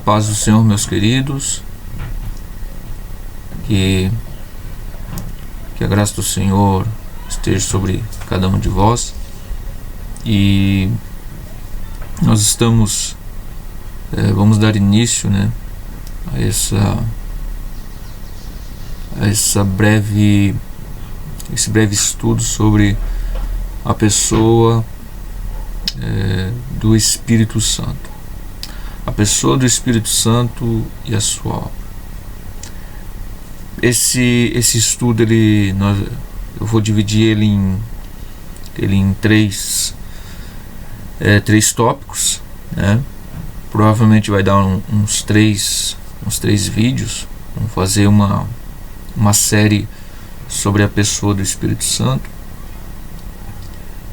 paz do Senhor, meus queridos, que a graça do Senhor esteja sobre cada um de vós. E nós estamos, vamos dar início, a esse breve estudo sobre a pessoa do Espírito Santo. A pessoa do Espírito Santo e a sua obra. Esse estudo, eu vou dividir ele em três tópicos, Provavelmente vai dar uns três vídeos. Vamos fazer uma série sobre a pessoa do Espírito Santo.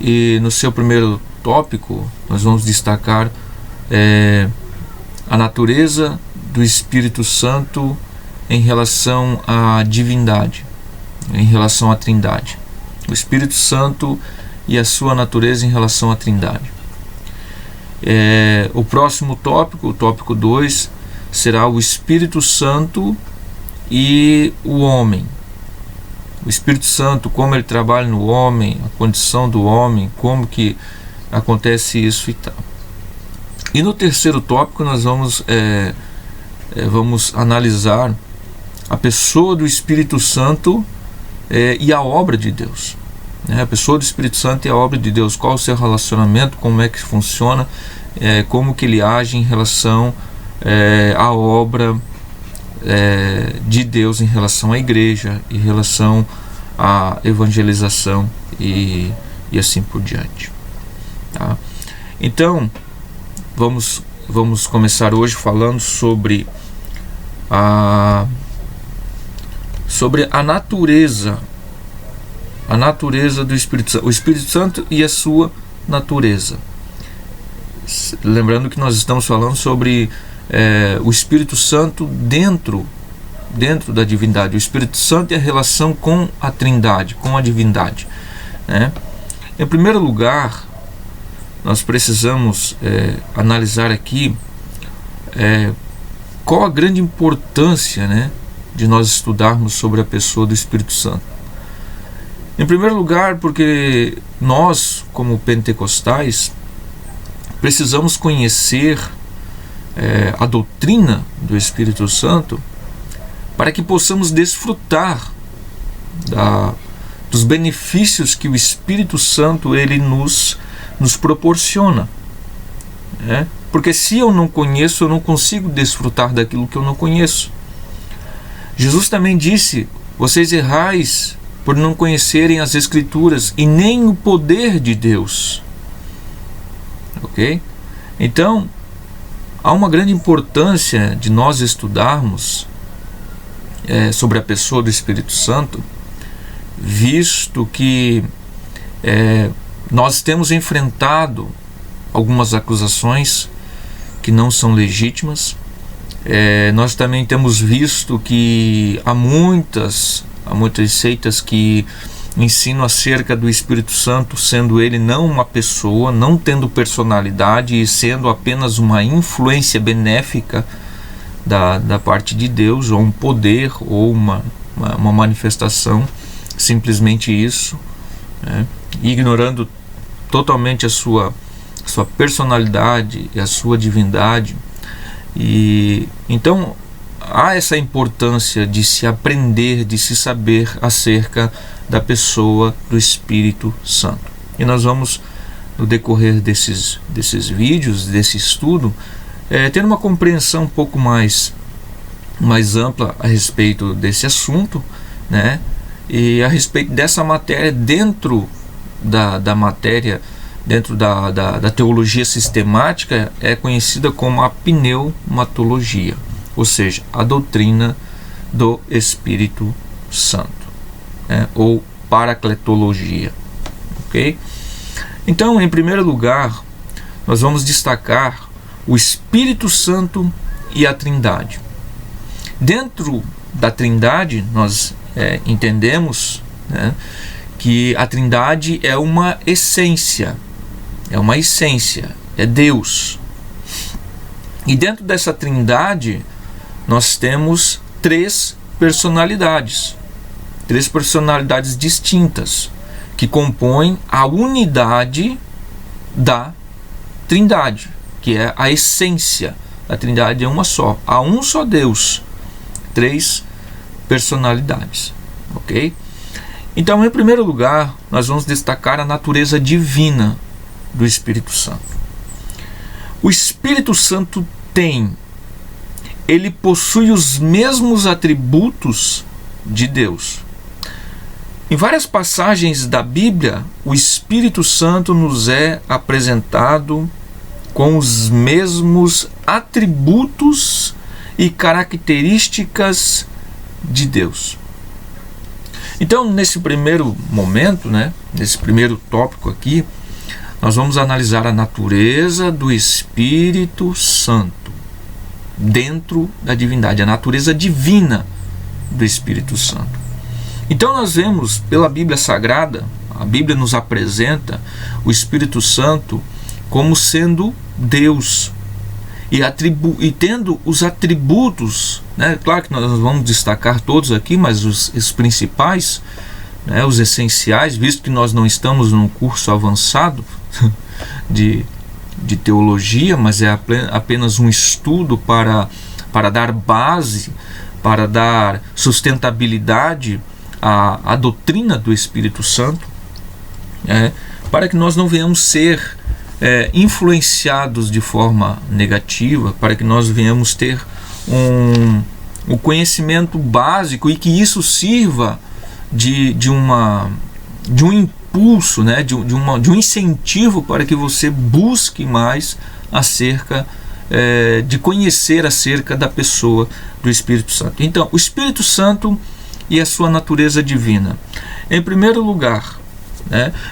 E no seu primeiro tópico nós vamos destacar a natureza do Espírito Santo em relação à divindade, em relação à Trindade. O Espírito Santo e a sua natureza em relação à Trindade. O próximo tópico, o tópico 2, será o Espírito Santo e o homem. O Espírito Santo, como ele trabalha no homem, a condição do homem, como que acontece isso e tal. E no terceiro tópico nós vamos analisar a pessoa do Espírito Santo e a obra de Deus. A pessoa do Espírito Santo e a obra de Deus. Qual o seu relacionamento, como é que funciona, como que ele age em relação à obra de Deus, em relação à igreja, em relação à evangelização e assim por diante. Tá? Então, vamos começar hoje falando sobre a natureza do Espírito Santo, o Espírito Santo e a sua natureza. Lembrando que nós estamos falando sobre o Espírito Santo dentro da divindade, o Espírito Santo e a relação com a Trindade, com a divindade. Em primeiro lugar, nós precisamos analisar aqui qual a grande importância, de nós estudarmos sobre a pessoa do Espírito Santo. Em primeiro lugar, porque nós, como pentecostais, precisamos conhecer a doutrina do Espírito Santo para que possamos desfrutar dos benefícios que o Espírito Santo ele nos proporciona. Porque se eu não conheço, eu não consigo desfrutar daquilo que eu não conheço. Jesus também disse: vocês errais por não conhecerem as Escrituras e nem o poder de Deus. Ok? Então, há uma grande importância de nós estudarmos sobre a pessoa do Espírito Santo, visto que nós temos enfrentado algumas acusações que não são legítimas. Nós também temos visto que há muitas seitas que ensinam acerca do Espírito Santo, sendo ele não uma pessoa, não tendo personalidade e sendo apenas uma influência benéfica da parte de Deus, ou um poder, ou uma manifestação, simplesmente isso, ignorando totalmente a sua personalidade e a sua divindade. E então há essa importância de se aprender, de se saber acerca da pessoa do Espírito Santo. E nós vamos, no decorrer desses vídeos, desse estudo, ter uma compreensão um pouco mais ampla a respeito desse assunto, e a respeito dessa matéria dentro da matéria, dentro da teologia sistemática, é conhecida como a pneumatologia, ou seja, a doutrina do Espírito Santo, ou paracletologia. Ok? Então, em primeiro lugar, nós vamos destacar o Espírito Santo e a Trindade. Dentro da Trindade, nós entendemos que a Trindade é uma essência, é Deus. E dentro dessa trindade, nós temos três personalidades distintas, que compõem a unidade da trindade, que é a essência. A trindade é uma só, há um só Deus, três personalidades, ok? Então, em primeiro lugar, nós vamos destacar a natureza divina do Espírito Santo. O Espírito Santo ele possui os mesmos atributos de Deus. Em várias passagens da Bíblia, o Espírito Santo nos é apresentado com os mesmos atributos e características de Deus. Então, nesse primeiro momento, nesse primeiro tópico aqui, nós vamos analisar a natureza do Espírito Santo dentro da divindade, a natureza divina do Espírito Santo. Então nós vemos pela Bíblia Sagrada, a Bíblia nos apresenta o Espírito Santo como sendo Deus e tendo os atributos, claro que nós vamos destacar todos aqui, mas os principais, os essenciais, visto que nós não estamos num curso avançado de teologia, mas é apenas um estudo para dar base, para dar sustentabilidade à doutrina do Espírito Santo, para que nós não venhamos ser influenciados de forma negativa, para que nós venhamos ter um conhecimento básico e que isso sirva de um impulso, de um incentivo para que você busque mais de conhecer acerca da pessoa do Espírito Santo. Então, o Espírito Santo e a sua natureza divina. Em primeiro lugar,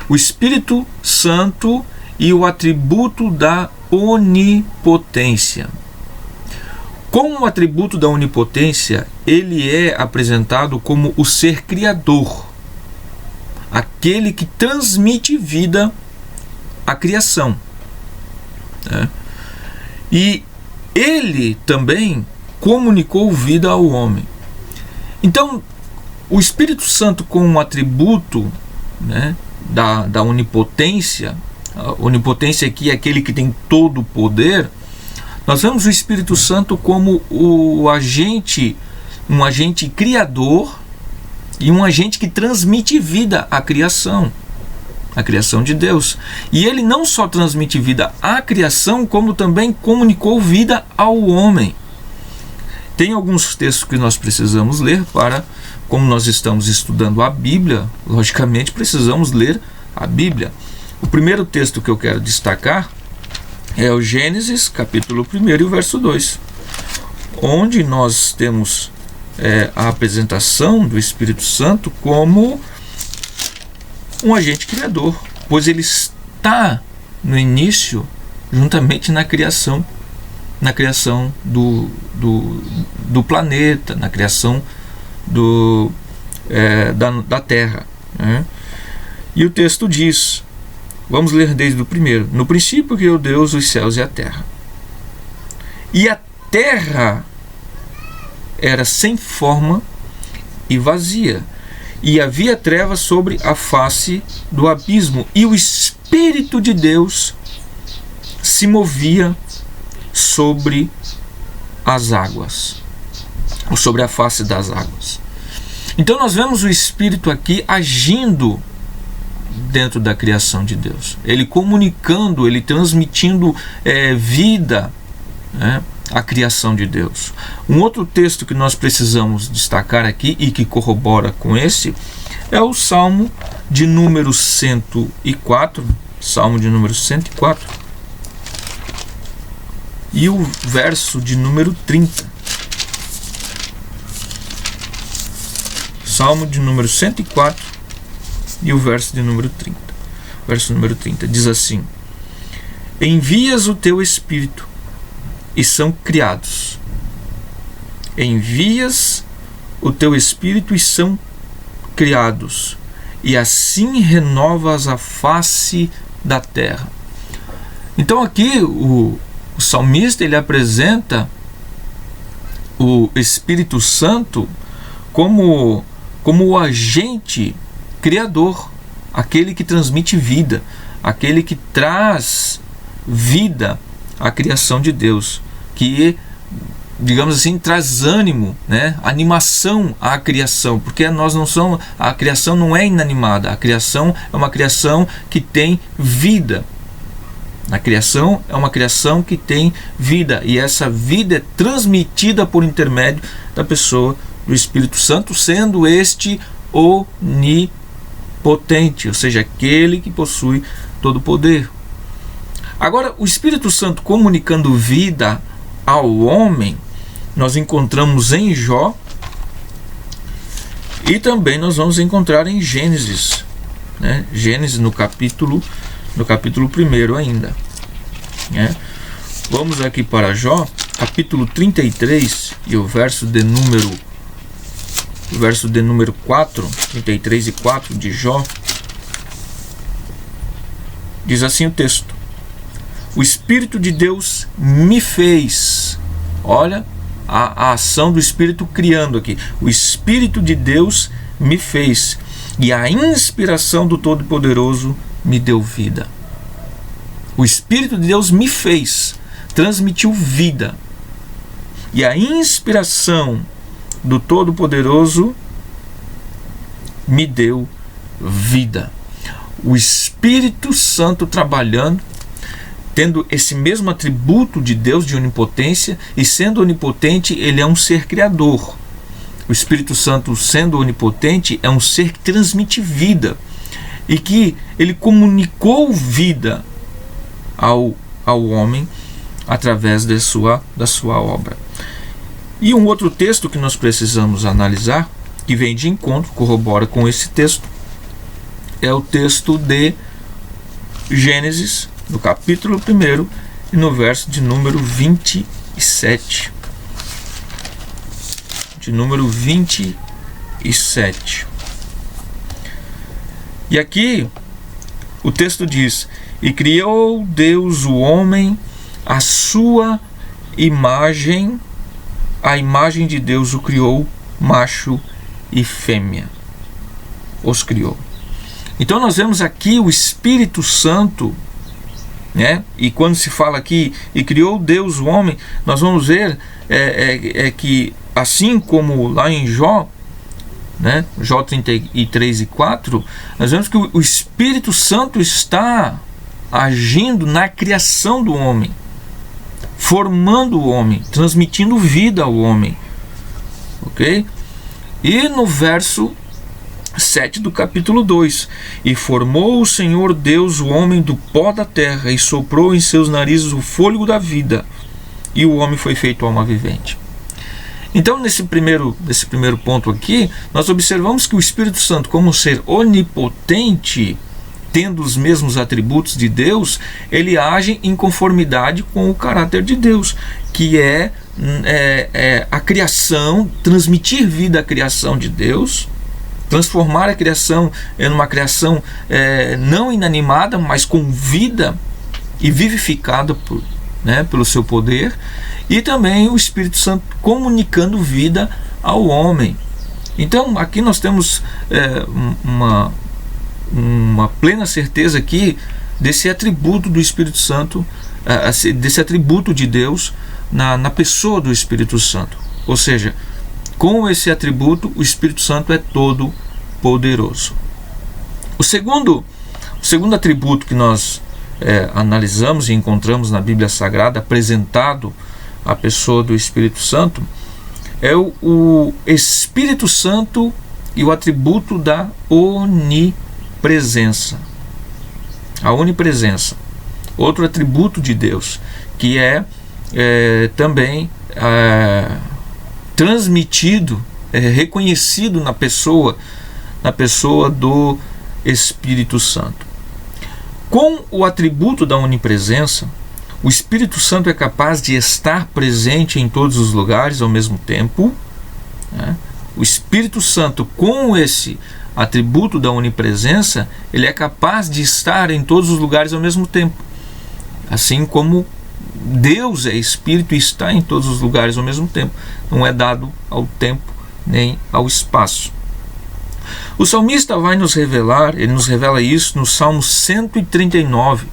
o Espírito Santo e o atributo da onipotência. Com o atributo da onipotência, ele é apresentado como o ser criador, aquele que transmite vida à criação. E ele também comunicou vida ao homem. Então, o Espírito Santo com um atributo da onipotência, a onipotência aqui é aquele que tem todo o poder, nós vemos o Espírito Santo como um agente criador e um agente que transmite vida à criação de Deus. E ele não só transmite vida à criação, como também comunicou vida ao homem. Tem alguns textos que nós precisamos ler como nós estamos estudando a Bíblia, logicamente precisamos ler a Bíblia. O primeiro texto que eu quero destacar é o Gênesis, capítulo 1 e o verso 2, onde nós temos a apresentação do Espírito Santo como um agente criador, pois ele está no início, juntamente na criação do planeta, na criação da Terra. E o texto diz, vamos ler desde o primeiro: no princípio criou Deus os céus e a terra. E a terra era sem forma e vazia, e havia trevas sobre a face do abismo, e o Espírito de Deus se movia sobre as águas, ou sobre a face das águas. Então nós vemos o Espírito aqui agindo dentro da criação de Deus, ele comunicando, ele transmitindo vida à criação de Deus. Um outro texto que nós precisamos destacar aqui e que corrobora com esse é o Salmo de número 104, Salmo de número 104 e o verso de número 30. Salmo de número 104 e o verso de número 30. Verso número 30 diz assim: envias o teu Espírito e são criados. Envias o teu Espírito e são criados, e assim renovas a face da terra. Então aqui o salmista ele apresenta o Espírito Santo como o agente criador, aquele que transmite vida, aquele que traz vida à criação de Deus, que, digamos assim, traz ânimo, né? Animação à criação, porque a criação não é inanimada, a criação é uma criação que tem vida. A criação é uma criação que tem vida, e essa vida é transmitida por intermédio da pessoa do Espírito Santo, sendo este onipotente, ou seja, aquele que possui todo o poder. Agora, o Espírito Santo comunicando vida ao homem, nós encontramos em Jó, e também nós vamos encontrar em Gênesis, né? Gênesis no capítulo 1 ainda, né? Vamos aqui para Jó, capítulo 33, e o verso de número 4, 33 e 4 de Jó. Diz assim o texto: o Espírito de Deus me fez. Olha a ação do Espírito criando aqui. O Espírito de Deus me fez, e a inspiração do Todo-Poderoso me deu vida. O Espírito de Deus me fez, transmitiu vida, e a inspiração do Todo-Poderoso me deu vida. O Espírito Santo trabalhando, tendo esse mesmo atributo de Deus, de onipotência, e sendo onipotente, ele é um ser criador. O Espírito Santo, sendo onipotente, é um ser que transmite vida, e que ele comunicou vida ao homem através da sua obra. E um outro texto que nós precisamos analisar, que vem de encontro, corrobora com esse texto, é o texto de Gênesis, no capítulo 1 e no verso de número 27. De número 27. E aqui o texto diz: e criou Deus o homem à sua imagem, a imagem de Deus o criou, macho e fêmea os criou. Então nós vemos aqui o Espírito Santo, né? E quando se fala aqui, e criou Deus o homem, nós vamos ver que, assim como lá em Jó, né? Jó 33 e 4, nós vemos que o Espírito Santo está agindo na criação do homem, formando o homem, transmitindo vida ao homem, ok? E no verso 7 do capítulo 2: e formou o Senhor Deus o homem do pó da terra, e soprou em seus narizes o fôlego da vida, e o homem foi feito alma vivente. Então, nesse primeiro ponto aqui, nós observamos que o Espírito Santo, como um ser onipotente, tendo os mesmos atributos de Deus, ele age em conformidade com o caráter de Deus, que é a criação, transmitir vida à criação de Deus, transformar a criação em uma criação não inanimada, mas com vida e vivificada pelo seu poder, e também o Espírito Santo comunicando vida ao homem. Então aqui nós temos uma plena certeza aqui desse atributo do Espírito Santo, desse atributo de Deus na pessoa do Espírito Santo. Ou seja, com esse atributo, o Espírito Santo é todo poderoso. O segundo atributo que nós analisamos e encontramos na Bíblia Sagrada, apresentado à pessoa do Espírito Santo, é o Espírito Santo e o atributo da onipresença. A onipresença, outro atributo de Deus, que é também transmitido, reconhecido na pessoa do Espírito Santo. Com o atributo da onipresença, o Espírito Santo é capaz de estar presente em todos os lugares ao mesmo tempo, né? O Espírito Santo, com esse atributo da onipresença, ele é capaz de estar em todos os lugares ao mesmo tempo, assim como Deus é espírito e está em todos os lugares ao mesmo tempo. Não é dado ao tempo nem ao espaço. O salmista vai nos revelar, ele nos revela isso no Salmo 139,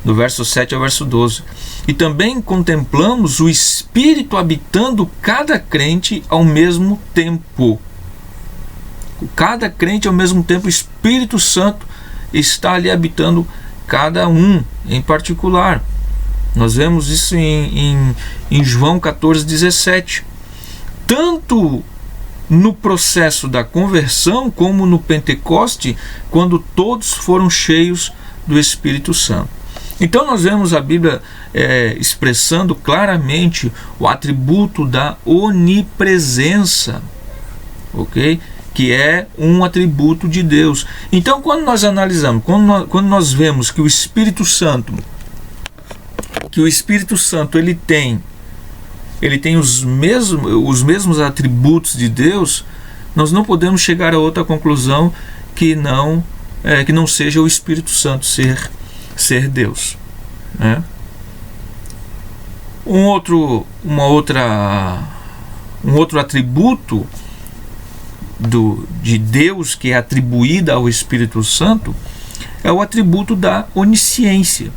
do verso 7 ao verso 12. E também contemplamos o Espírito habitando cada crente ao mesmo tempo. Cada crente ao mesmo tempo, o Espírito Santo está ali habitando cada um em particular. Nós vemos isso em João 14,17. Tanto no processo da conversão como no Pentecoste, quando todos foram cheios do Espírito Santo. Então nós vemos a Bíblia expressando claramente o atributo da onipresença, ok? Que é um atributo de Deus. Então quando nós analisamos, quando nós vemos que o Espírito Santo ele tem os mesmos atributos de Deus, nós não podemos chegar a outra conclusão que não seja o Espírito Santo ser Deus, né? Um outro atributo de Deus que é atribuído ao Espírito Santo é o atributo da onisciência.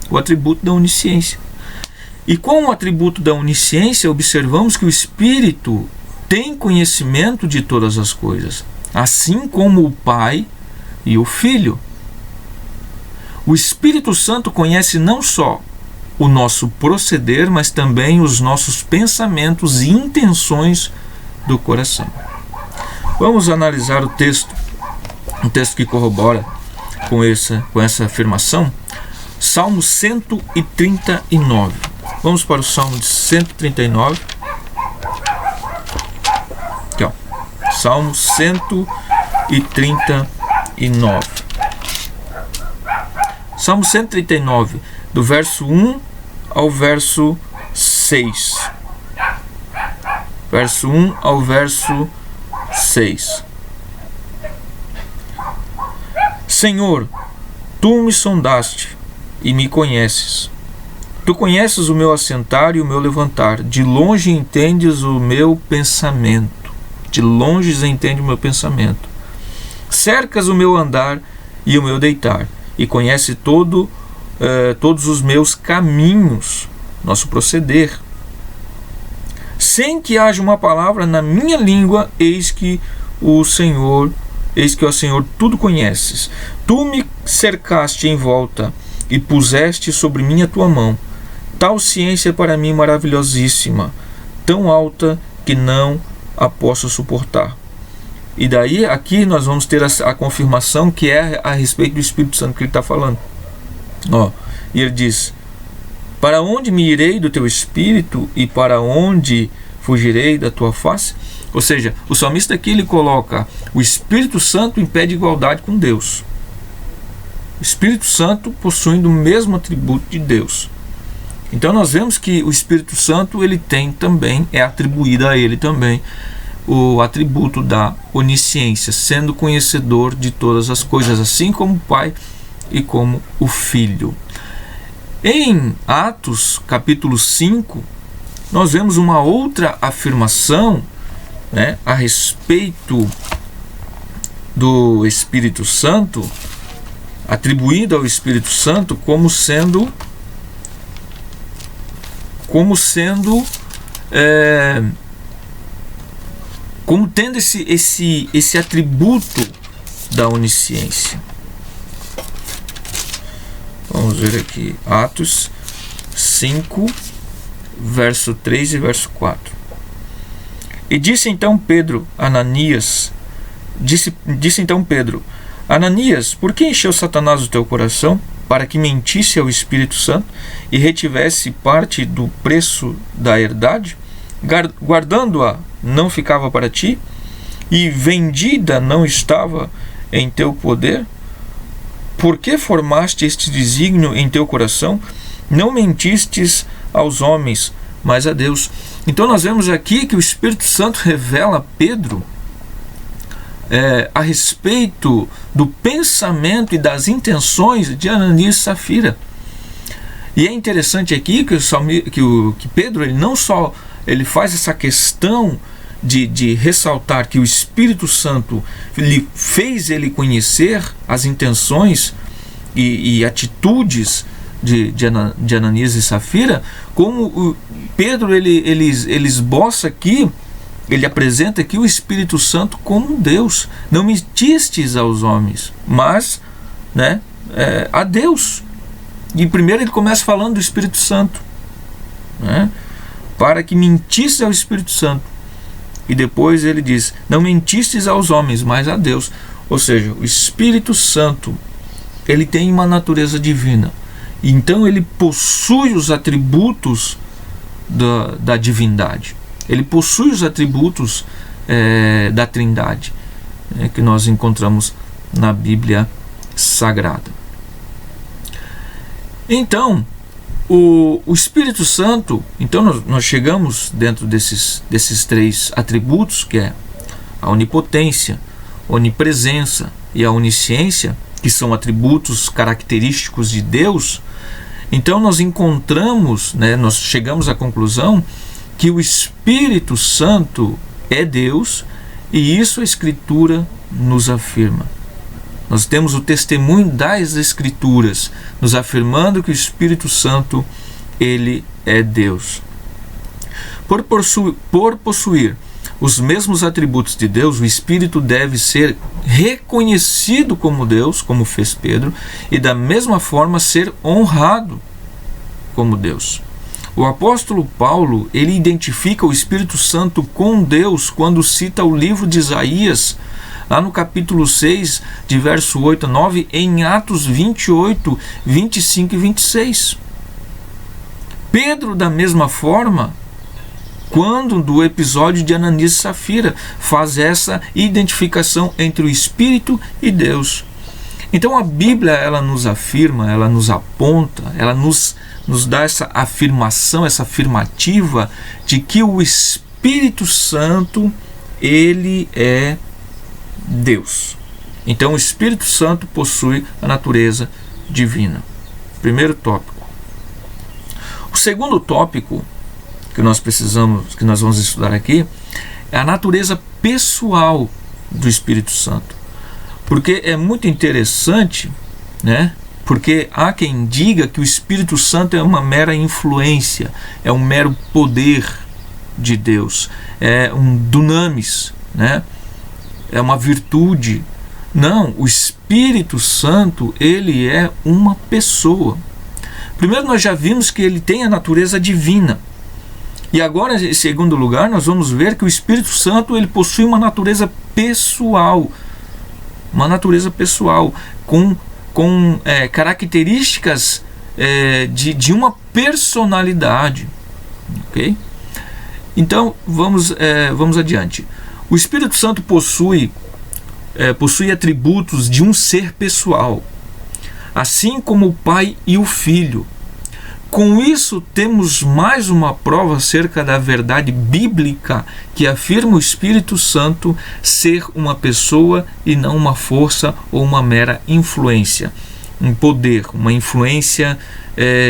O atributo da onisciência. E com o atributo da onisciência, observamos que o Espírito tem conhecimento de todas as coisas, assim como o Pai e o Filho. O Espírito Santo conhece não só o nosso proceder, mas também os nossos pensamentos e intenções do coração. Vamos analisar o texto, um texto que corrobora com essa afirmação. Salmo 139. Vamos para o Salmo de 139. Aqui, ó. Salmo 139. Salmo 139, do verso 1 ao verso 6. Verso 1 ao verso 6. Senhor, tu me sondaste e me conheces. Tu conheces o meu assentar e o meu levantar. De longe entendes o meu pensamento. De longe entende o meu pensamento. Cercas o meu andar e o meu deitar. E conhece todos os meus caminhos, nosso proceder. Sem que haja uma palavra na minha língua, eis que ó Senhor, tudo conheces. Tu me cercaste em volta e puseste sobre mim a tua mão. Tal ciência é para mim maravilhosíssima, tão alta que não a posso suportar. E daí, aqui nós vamos ter a confirmação que é a respeito do Espírito Santo que ele está falando. E ele diz: para onde me irei do teu Espírito e para onde fugirei da tua face? Ou seja, o salmista aqui ele coloca o Espírito Santo em pé de igualdade com Deus. O Espírito Santo possuindo o mesmo atributo de Deus. Então nós vemos que o Espírito Santo ele tem também, é atribuído a ele também o atributo da onisciência, sendo conhecedor de todas as coisas, assim como o Pai e como o Filho. Em Atos capítulo 5, nós vemos uma outra afirmação, né, a respeito do Espírito Santo, atribuída ao Espírito Santo como tendo esse atributo da onisciência. Vamos ver aqui, Atos 5, verso 3 e verso 4. E disse então Pedro, Ananias, por que encheu Satanás o teu coração, para que mentisse ao Espírito Santo e retivesse parte do preço da herdade? Guardando-a não ficava para ti, e vendida não estava em teu poder? Por que formaste este desígnio em teu coração? Não mentistes aos homens, mas a Deus. Então nós vemos aqui que o Espírito Santo revela a Pedro a respeito do pensamento e das intenções de Ananias e Safira. E é interessante aqui que Pedro, ele não só ele faz essa questão de ressaltar que o Espírito Santo fez ele conhecer as intenções e atitudes de Ananias e Safira, como o Pedro ele esboça aqui, ele apresenta aqui o Espírito Santo como Deus. Não mentistes aos homens, mas a Deus. E primeiro ele começa falando do Espírito Santo, para que mentistes ao Espírito Santo. E depois ele diz, não mentistes aos homens, mas a Deus. Ou seja, o Espírito Santo, ele tem uma natureza divina. Então ele possui os atributos da divindade. Ele possui os atributos da Trindade, que nós encontramos na Bíblia Sagrada. Então, o Espírito Santo, então nós chegamos dentro desses três atributos, que é a onipotência, a onipresença e a onisciência, que são atributos característicos de Deus. Então nós encontramos, nós chegamos à conclusão que o Espírito Santo é Deus, e isso a Escritura nos afirma. Nós temos o testemunho das Escrituras, nos afirmando que o Espírito Santo, ele é Deus. Por possuir os mesmos atributos de Deus, o Espírito deve ser reconhecido como Deus, como fez Pedro, e da mesma forma ser honrado como Deus. O apóstolo Paulo, ele identifica o Espírito Santo com Deus quando cita o livro de Isaías, lá no capítulo 6, de verso 8 a 9, em Atos 28, 25 e 26. Pedro, da mesma forma, quando do episódio de Ananias e Safira, faz essa identificação entre o Espírito e Deus. Então a Bíblia, ela nos afirma, ela nos aponta, ela nos dá essa afirmação, essa afirmativa de que o Espírito Santo, ele é Deus. Então o Espírito Santo possui a natureza divina. Primeiro tópico. O segundo tópico que nós vamos estudar aqui, é a natureza pessoal do Espírito Santo. Porque é muito interessante, porque há quem diga que o Espírito Santo é uma mera influência, é um mero poder de Deus, é um dunamis, é uma virtude. Não, o Espírito Santo, ele é uma pessoa. Primeiro nós já vimos que ele tem a natureza divina. E agora, em segundo lugar, nós vamos ver que o Espírito Santo, ele possui uma natureza pessoal. Uma natureza pessoal, com características de uma personalidade. Ok? Então, vamos adiante. O Espírito Santo possui atributos de um ser pessoal, assim como o Pai e o Filho. Com isso, temos mais uma prova acerca da verdade bíblica que afirma o Espírito Santo ser uma pessoa e não uma força ou uma mera influência, um poder, uma influência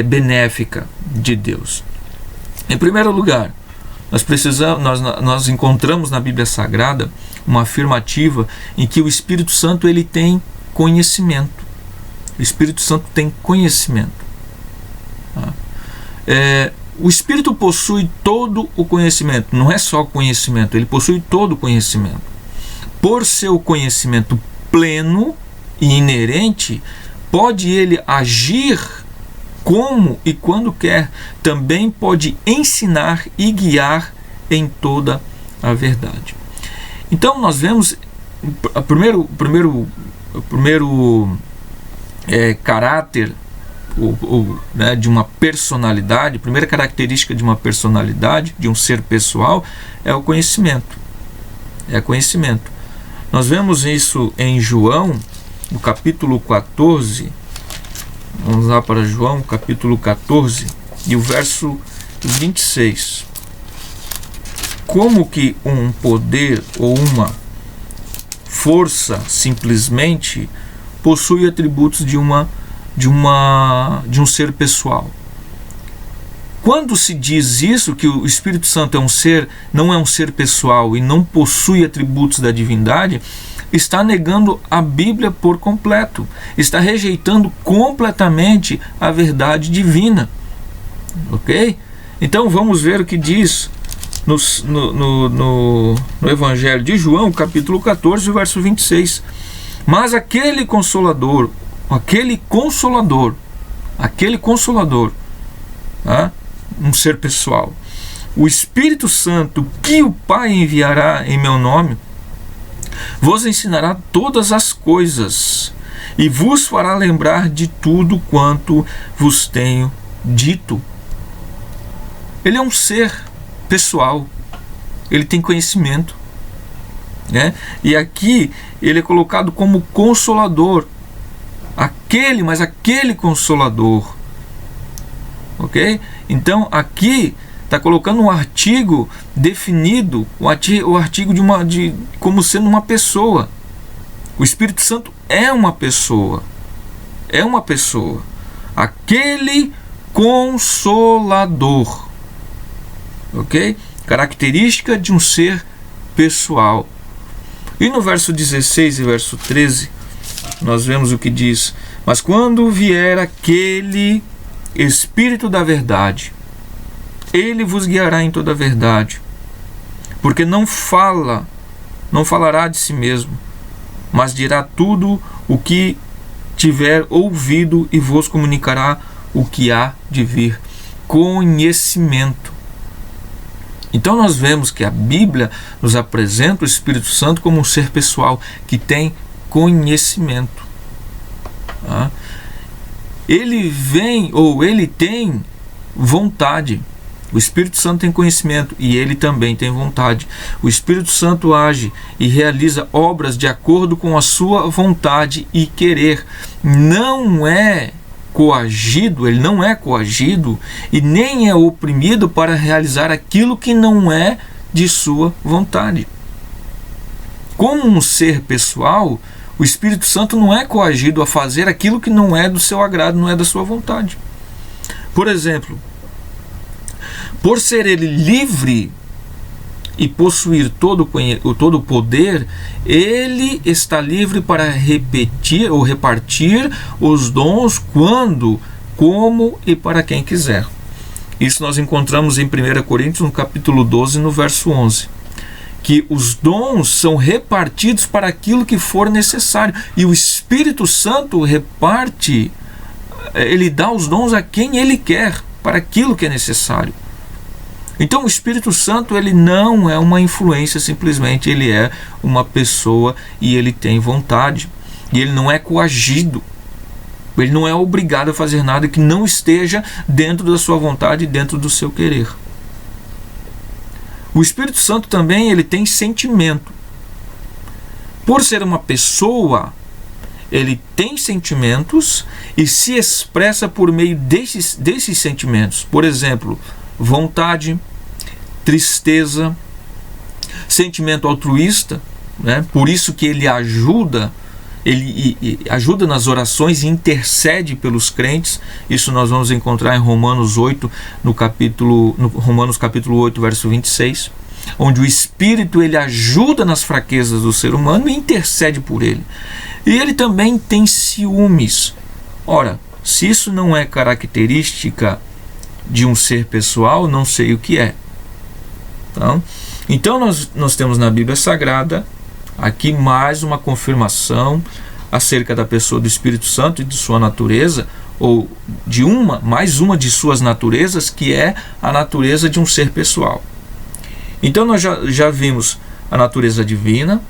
benéfica de Deus. Em primeiro lugar, nós encontramos na Bíblia Sagrada uma afirmativa em que o Espírito Santo, ele tem conhecimento. O Espírito Santo tem conhecimento. O Espírito possui todo o conhecimento, não é só conhecimento, ele possui todo o conhecimento. Por seu conhecimento pleno e inerente, pode ele agir como e quando quer, também pode ensinar e guiar em toda a verdade. Então nós vemos o primeiro caráter de uma personalidade, a primeira característica de uma personalidade, de um ser pessoal, é o conhecimento. É conhecimento. Nós vemos isso em João, no capítulo 14. Vamos lá para João, capítulo 14, e o verso 26. Como que um poder ou uma força simplesmente possui atributos de um ser pessoal. Quando se diz isso, que o Espírito Santo é um ser, não é um ser pessoal e não possui atributos da divindade, está negando a Bíblia por completo, está rejeitando completamente a verdade divina. Ok? Então vamos ver o que diz no Evangelho de João, capítulo 14, verso 26. Mas aquele consolador, tá? Um ser pessoal, o Espírito Santo, que o Pai enviará em meu nome, vos ensinará todas as coisas e vos fará lembrar de tudo quanto vos tenho dito. Ele é um ser pessoal, ele tem conhecimento, né? E aqui ele é colocado como consolador, aquele consolador, ok? Então aqui está colocando um artigo definido, o artigo como sendo uma pessoa. O Espírito Santo é uma pessoa, aquele consolador, ok? Característica de um ser pessoal. E no verso 16 e verso 13 nós vemos o que diz: mas quando vier aquele Espírito da verdade, ele vos guiará em toda a verdade, porque não falará de si mesmo, mas dirá tudo o que tiver ouvido e vos comunicará o que há de vir. Conhecimento. Então nós vemos que a Bíblia nos apresenta o Espírito Santo como um ser pessoal que tem conhecimento. Tá? Ele tem vontade. O Espírito Santo tem conhecimento e ele também tem vontade. O Espírito Santo age e realiza obras de acordo com a sua vontade e querer. Não é coagido, ele não é coagido e nem é oprimido para realizar aquilo que não é de sua vontade. Como um ser pessoal, o Espírito Santo não é coagido a fazer aquilo que não é do seu agrado, não é da sua vontade. Por exemplo, por ser ele livre e possuir todo o poder, ele está livre para repetir ou repartir os dons quando, como e para quem quiser. Isso nós encontramos em 1 Coríntios, no capítulo 12, no verso 11. Que os dons são repartidos para aquilo que for necessário. E o Espírito Santo reparte, ele dá os dons a quem ele quer, para aquilo que é necessário. Então o Espírito Santo, ele não é uma influência simplesmente, ele é uma pessoa e ele tem vontade. E ele não é coagido. Ele não é obrigado a fazer nada que não esteja dentro da sua vontade e dentro do seu querer. O Espírito Santo também, ele tem sentimento. Por ser uma pessoa, ele tem sentimentos e se expressa por meio desses sentimentos. Por exemplo, vontade, tristeza, sentimento altruísta, né? Por isso que ele ajuda nas orações e intercede pelos crentes. Isso nós vamos encontrar em Romanos 8, no Romanos capítulo 8, verso 26, onde o Espírito ele ajuda nas fraquezas do ser humano e intercede por ele. E ele também tem ciúmes. Ora, se isso não é característica de um ser pessoal, não sei o que é. Então nós temos na Bíblia Sagrada aqui mais uma confirmação acerca da pessoa do Espírito Santo e de sua natureza, ou de mais uma de suas naturezas, que é a natureza de um ser pessoal. Então nós já vimos a natureza divina,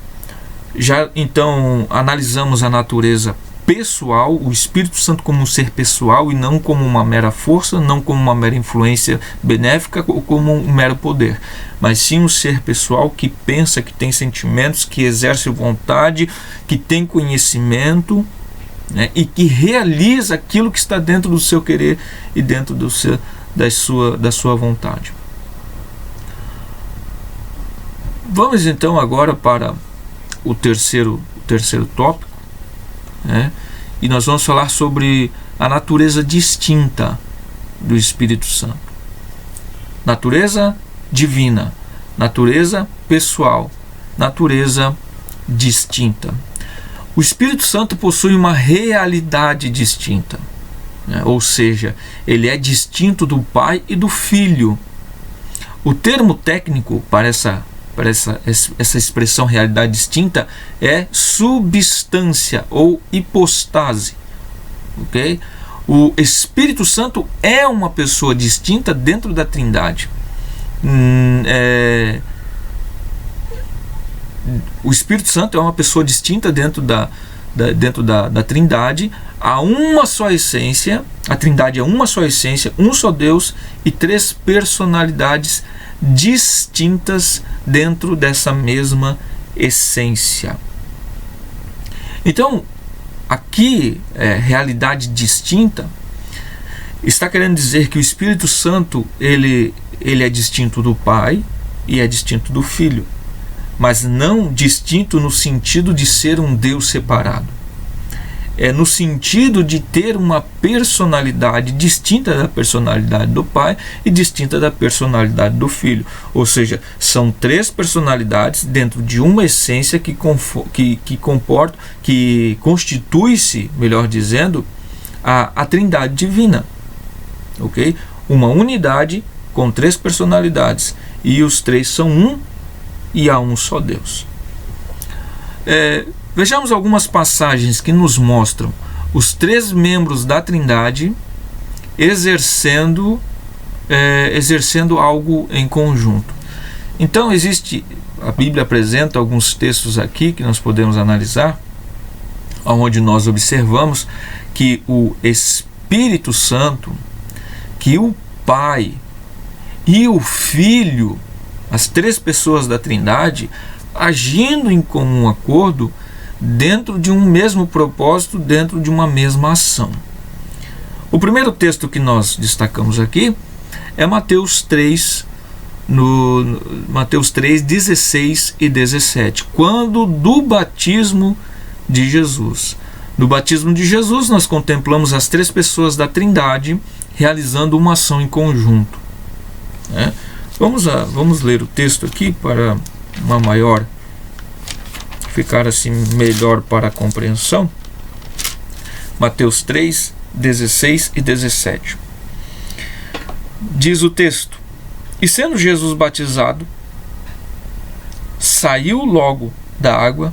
então analisamos a natureza pessoal, o Espírito Santo como um ser pessoal e não como uma mera força, não como uma mera influência benéfica ou como um mero poder, mas sim um ser pessoal que pensa, que tem sentimentos, que exerce vontade, que tem conhecimento, né, e que realiza aquilo que está dentro do seu querer e dentro da sua vontade. Vamos então agora para o terceiro tópico, né? E nós vamos falar sobre a natureza distinta do Espírito Santo. natureza divina, natureza pessoal, natureza distinta. O Espírito Santo possui uma realidade distinta, né? Ou seja, ele é distinto do Pai e do Filho. O termo técnico para essa expressão realidade distinta é substância ou hipostase. Okay? O Espírito Santo é uma pessoa distinta dentro da Trindade. O Espírito Santo é uma pessoa distinta dentro da Trindade. Há uma só essência, a Trindade é uma só essência, um só Deus e três personalidades distintas dentro dessa mesma essência. Então, aqui, realidade distinta, está querendo dizer que o Espírito Santo ele é distinto do Pai e é distinto do Filho, mas não distinto no sentido de ser um Deus separado. É no sentido de ter uma personalidade distinta da personalidade do Pai e distinta da personalidade do Filho. Ou seja, são três personalidades dentro de uma essência que constitui-se, melhor dizendo, a Trindade divina. Okay? Uma unidade com três personalidades, e os três são um, e há um só Deus. Vejamos algumas passagens que nos mostram os três membros da Trindade exercendo algo em conjunto. Então a Bíblia apresenta alguns textos aqui que nós podemos analisar, onde nós observamos que o Espírito Santo, que o Pai e o Filho, as três pessoas da Trindade, agindo em comum acordo dentro de um mesmo propósito, dentro de uma mesma ação. O primeiro texto que nós destacamos aqui é Mateus 3, Mateus 3, 16 e 17, quando do batismo de Jesus. No batismo de Jesus, nós contemplamos as três pessoas da Trindade realizando uma ação em conjunto. Vamos ler o texto aqui para uma maior, ficar assim melhor para a compreensão. Mateus 3, 16 e 17. Diz o texto: E sendo Jesus batizado, saiu logo da água,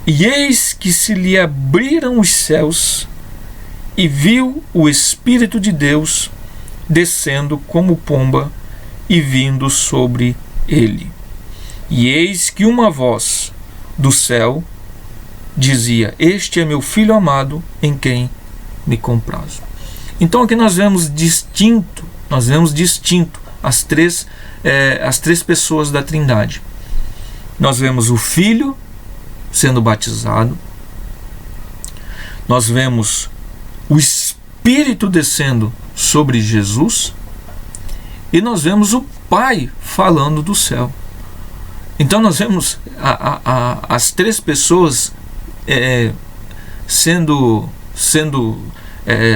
e eis que se lhe abriram os céus, e viu o Espírito de Deus descendo como pomba e vindo sobre ele. E eis que uma voz do céu dizia: Este é meu Filho amado, em quem me comprazo. Então aqui nós vemos distinto as três pessoas da Trindade. Nós vemos o Filho sendo batizado, nós vemos o Espírito descendo sobre Jesus, e nós vemos o Pai falando do céu. Então nós vemos as três pessoas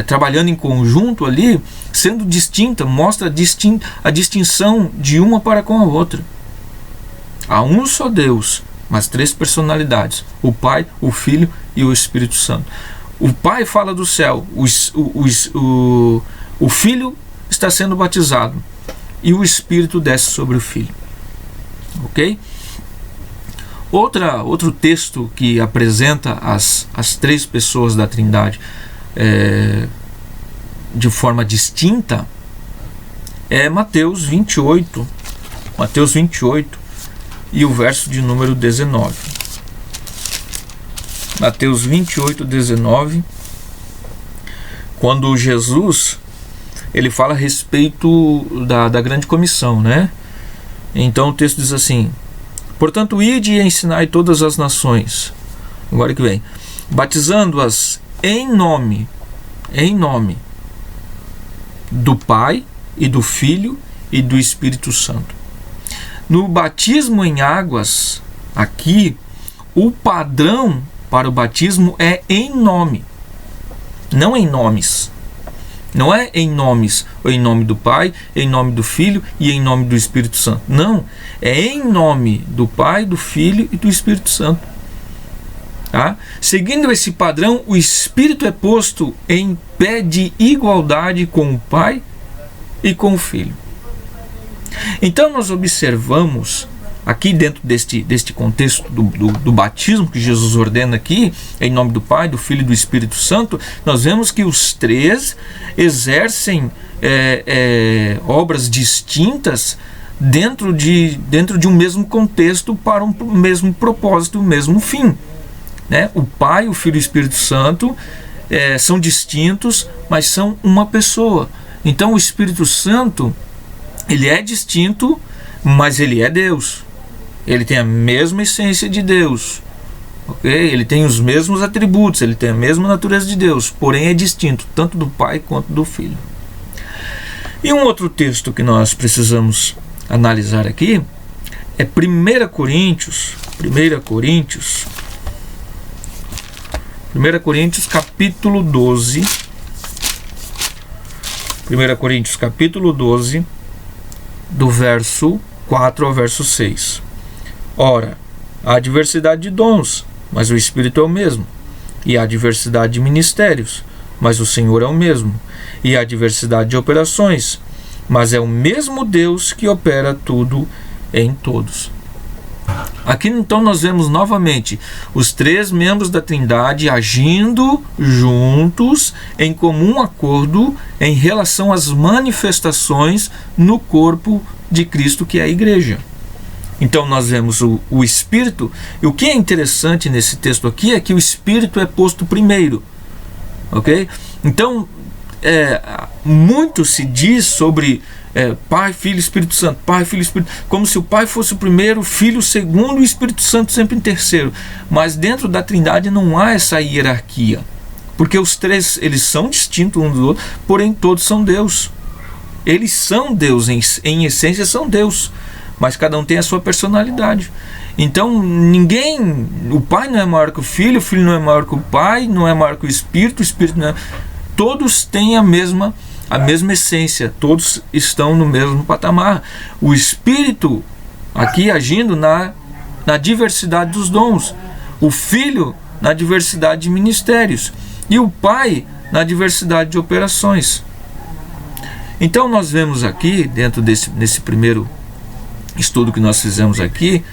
trabalhando em conjunto ali, sendo distinta, mostra a distinção de uma para com a outra. Há um só Deus, mas três personalidades: o Pai, o Filho e o Espírito Santo. O Pai fala do céu, o Filho está sendo batizado e o Espírito desce sobre o Filho. Ok? Outro texto que apresenta as três pessoas da Trindade de forma distinta é Mateus 28 e o verso de número 19. Mateus 28, 19, quando Jesus ele fala a respeito da grande comissão, né? Então o texto diz assim: Portanto, ide e ensinai todas as nações, agora que vem, batizando-as em nome do Pai e do Filho e do Espírito Santo. No batismo em águas, aqui, o padrão para o batismo é em nome, não em nomes. Não é em nomes, ou em nome do Pai, em nome do Filho e em nome do Espírito Santo. Não, é em nome do Pai, do Filho e do Espírito Santo. Tá? Seguindo esse padrão, o Espírito é posto em pé de igualdade com o Pai e com o Filho. Então nós observamos aqui dentro deste contexto do batismo que Jesus ordena aqui, em nome do Pai, do Filho e do Espírito Santo, nós vemos que os três exercem obras distintas dentro de um mesmo contexto para um mesmo propósito, um mesmo fim. Né? O Pai, o Filho e o Espírito Santo são distintos, mas são uma pessoa. Então o Espírito Santo, ele é distinto, mas ele é Deus. Ele tem a mesma essência de Deus, ok? Ele tem os mesmos atributos, ele tem a mesma natureza de Deus, porém é distinto, tanto do Pai quanto do Filho. E um outro texto que nós precisamos analisar aqui é 1 Coríntios capítulo 12. 1 Coríntios capítulo 12, do verso 4 ao verso 6. Ora, há diversidade de dons, mas o Espírito é o mesmo. E há diversidade de ministérios, mas o Senhor é o mesmo. E há diversidade de operações, mas é o mesmo Deus que opera tudo em todos. Aqui então nós vemos novamente os três membros da Trindade agindo juntos em comum acordo em relação às manifestações no corpo de Cristo, que é a igreja. Então nós vemos o Espírito, e o que é interessante nesse texto aqui é que o Espírito é posto primeiro, ok? Então muito se diz sobre Pai, Filho e Espírito Santo, Pai, Filho e Espírito, como se o Pai fosse o primeiro, o Filho o segundo e o Espírito Santo sempre em terceiro. Mas dentro da Trindade não há essa hierarquia, porque os três, eles são distintos um do outro, porém todos são Deus. Eles são Deus, em essência são Deus, mas cada um tem a sua personalidade. Então o Pai não é maior que o Filho não é maior que o Pai, não é maior que o Espírito não é... Todos têm a mesma essência, todos estão no mesmo patamar. O Espírito aqui agindo na diversidade dos dons, o Filho na diversidade de ministérios e o Pai na diversidade de operações. Então nós vemos aqui, dentro nesse primeiro estudo que nós fizemos aqui,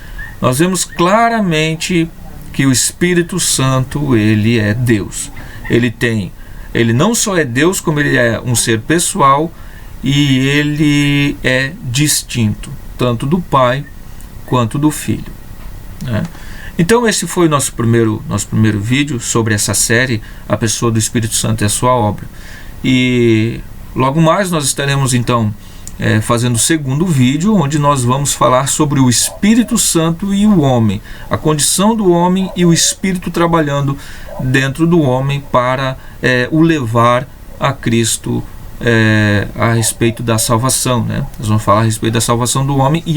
nós vemos claramente que o Espírito Santo, ele é Deus. Ele não só é Deus, como ele é um ser pessoal e ele é distinto, tanto do Pai quanto do Filho. Né? Então esse foi o nosso primeiro vídeo sobre essa série, a pessoa do Espírito Santo e a sua obra. E logo mais nós estaremos então fazendo o segundo vídeo, onde nós vamos falar sobre o Espírito Santo e o homem, a condição do homem e o Espírito trabalhando dentro do homem para o levar a Cristo a respeito da salvação. Né? Nós vamos falar a respeito da salvação do homem e